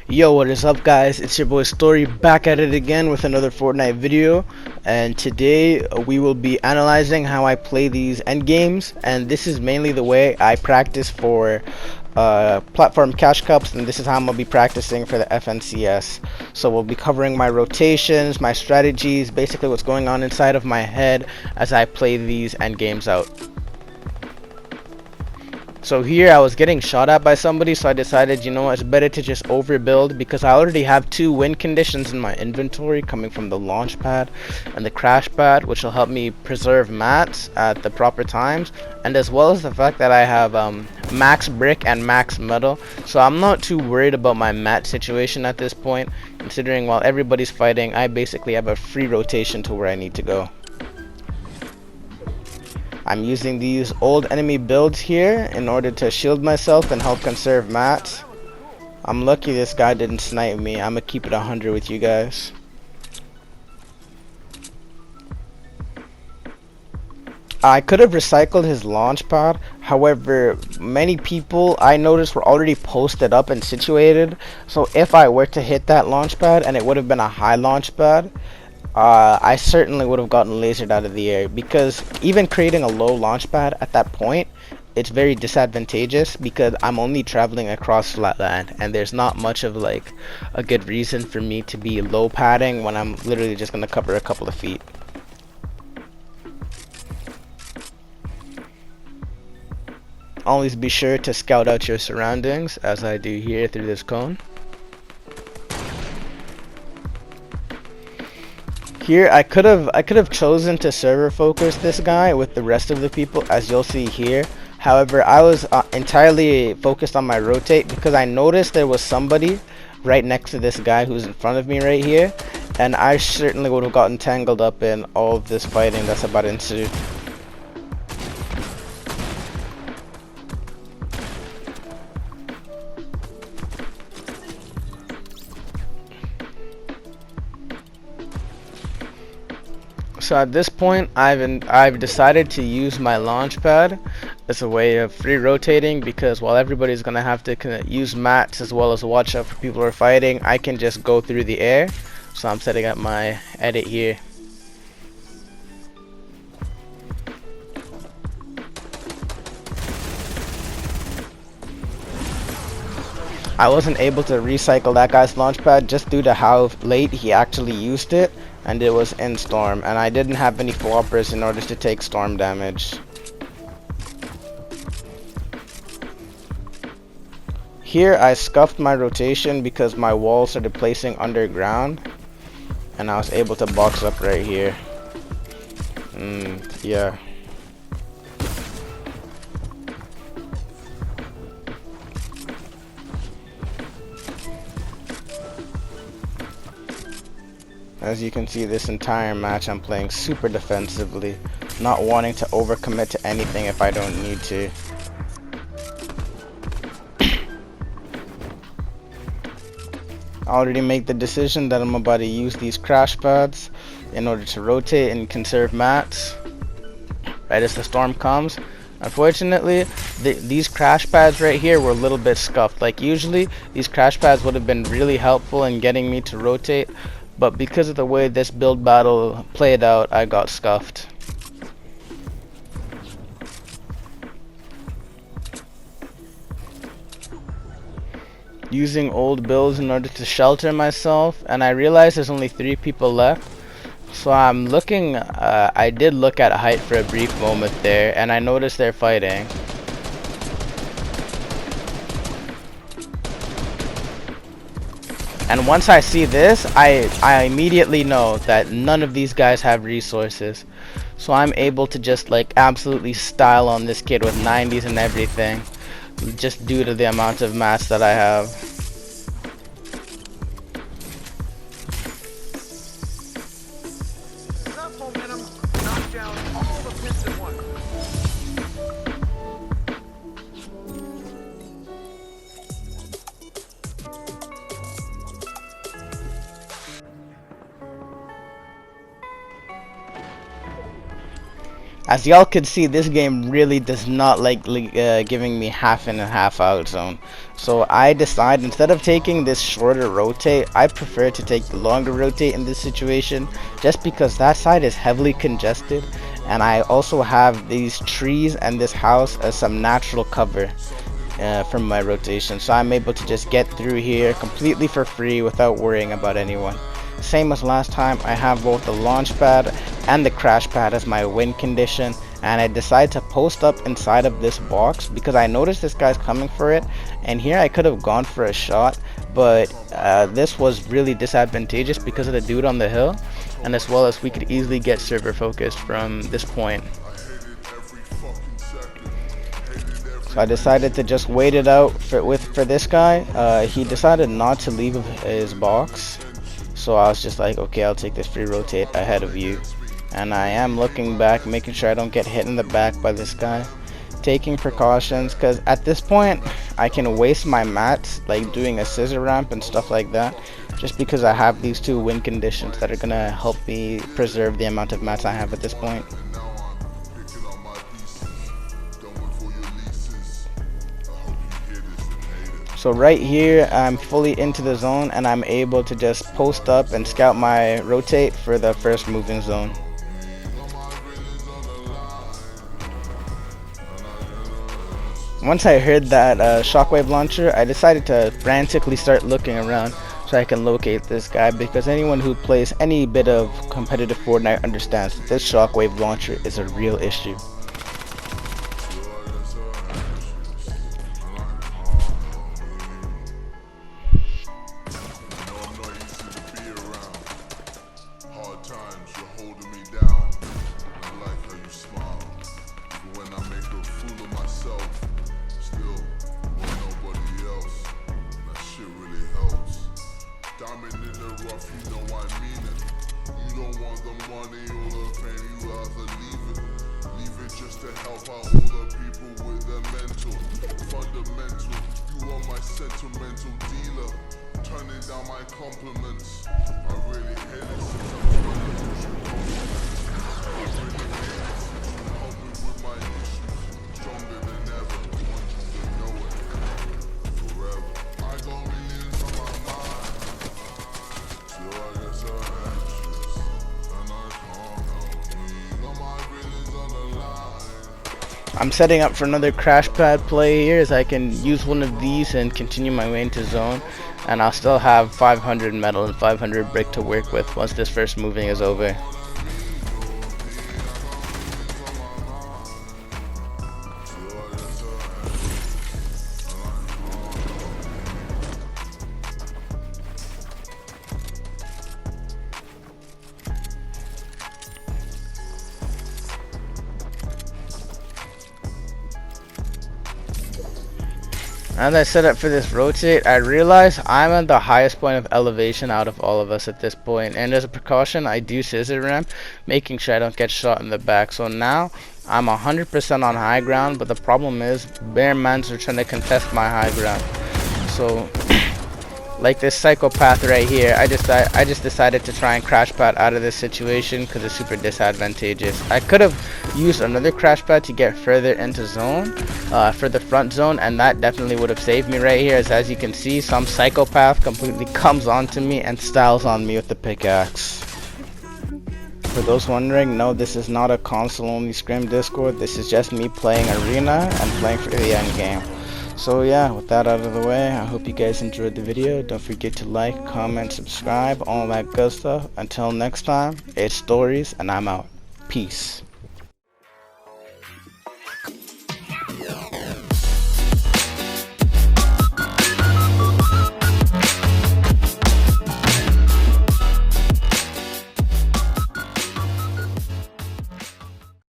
Yo, what is up, guys? It's your boy Story back at it again with another Fortnite video, and today we will be analyzing how I play these end games, and this is mainly the way I practice for platform cash cups, and this is how I'm gonna be practicing for the FNCS. So we'll be covering my rotations, my strategies, basically what's going on inside of my head as I play these end games out. So here I was getting shot at by somebody, so I decided, you know, it's better to just overbuild because I already have two win conditions in my inventory coming from the launch pad and the crash pad, which will help me preserve mats at the proper times, and as well as the fact that I have max brick and max metal, so I'm not too worried about my mat situation at this point, considering while everybody's fighting, I basically have a free rotation to where I need to go. I'm using these old enemy builds here in order to shield myself and help conserve mats. I'm lucky this guy didn't snipe me. I'm gonna keep it 100 with you guys. I could have recycled his launch pad, however many people I noticed were already posted up and situated, so if I were to hit that launch pad and it would have been a high launch pad, I certainly would have gotten lasered out of the air, because even creating a low launch pad at that point, it's very disadvantageous because I'm only traveling across flat land and there's not much of like a good reason for me to be low padding when I'm literally just gonna cover a couple of feet. Always be sure to scout out your surroundings, as I do here through this cone. Here I could have chosen to server focus this guy with the rest of the people, as you'll see here. However, I was entirely focused on my rotate because I noticed there was somebody right next to this guy who's in front of me right here, and I certainly would have gotten tangled up in all of this fighting that's about to ensue. So at this point, I've decided to use my launch pad as a way of free rotating, because while everybody's gonna have to use mats as well as watch out for people who are fighting, I can just go through the air. So I'm setting up my edit here. I wasn't able to recycle that guy's launch pad just due to how late he actually used it, and it was in storm, and I didn't have any floppers in order to take storm damage. Here I scuffed my rotation because my wall started placing underground, and I was able to box up right here. Yeah. As you can see, this entire match I'm playing super defensively, not wanting to overcommit to anything if I don't need to. I already made the decision that I'm about to use these crash pads in order to rotate and conserve mats right as the storm comes. Unfortunately, these crash pads right here were a little bit scuffed. Like usually these crash pads would have been really helpful in getting me to rotate, but because of the way this build battle played out, I got scuffed. Using old builds in order to shelter myself, and I realized there's only 3 people left. So I'm looking, I did look at height for a brief moment there, and I noticed they're fighting. And once I see this, I immediately know that none of these guys have resources. So I'm able to just like absolutely style on this kid with 90s and everything, just due to the amount of mats that I have. as y'all can see, this game really does not like giving me half in and half out zone. So I decide, instead of taking this shorter rotate, I prefer to take the longer rotate in this situation, just because that side is heavily congested, and I also have these trees and this house as some natural cover from my rotation. So I'm able to just get through here completely for free without worrying about anyone. Same as last time, I have both the launch pad and the crash pad as my win condition, and I decide to post up inside of this box because I noticed this guy's coming for it, and here I could have gone for a shot, but this was really disadvantageous because of the dude on the hill, and as well as we could easily get server focused from this point. So I decided to just wait it out for this guy. He decided not to leave his box. So I was just like, okay, I'll take this free rotate ahead of you. And I am looking back, making sure I don't get hit in the back by this guy. Taking precautions, because at this point, I can waste my mats, like doing a scissor ramp and stuff like that. Just because I have these two win conditions that are going to help me preserve the amount of mats I have at this point. So right here, I'm fully into the zone, and I'm able to just post up and scout my rotate for the first moving zone. Once I heard that shockwave launcher, I decided to frantically start looking around so I can locate this guy, because anyone who plays any bit of competitive Fortnite understands that this shockwave launcher is a real issue. Diamond in the rough, you know I mean it. You don't want the money or the fame, you rather leave it. Leave it just to help out all the people with their mental. Fundamental, you are my sentimental dealer. Turning down my compliments. I really hate it since I'm trying to push you compliments. I really hate it since you help me with my issues. Stronger than ever, want you to know it. Forever. I got millions on my mind. I'm setting up for another crash pad play here, as I can use one of these and continue my way into zone, and I'll still have 500 metal and 500 brick to work with once this first moving is over. As I set up for this rotate, I realize I'm at the highest point of elevation out of all of us at this point, and as a precaution I do scissor ramp, making sure I don't get shot in the back. So now I'm 100% on high ground, but the problem is bear mans are trying to contest my high ground. So like this psychopath right here, I just decided to try and crash pad out of this situation because it's super disadvantageous. I could have used another crash pad to get further into zone for the front zone, and that definitely would have saved me right here, as you can see, some psychopath completely comes onto me and styles on me with the pickaxe. For those wondering, no, this is not a console only scrim Discord. This is just me playing arena and playing for the end game. So yeah, with that out of the way, I hope you guys enjoyed the video. Don't forget to like, comment, subscribe, all that good stuff. Until next time, it's Stories, and I'm out. Peace.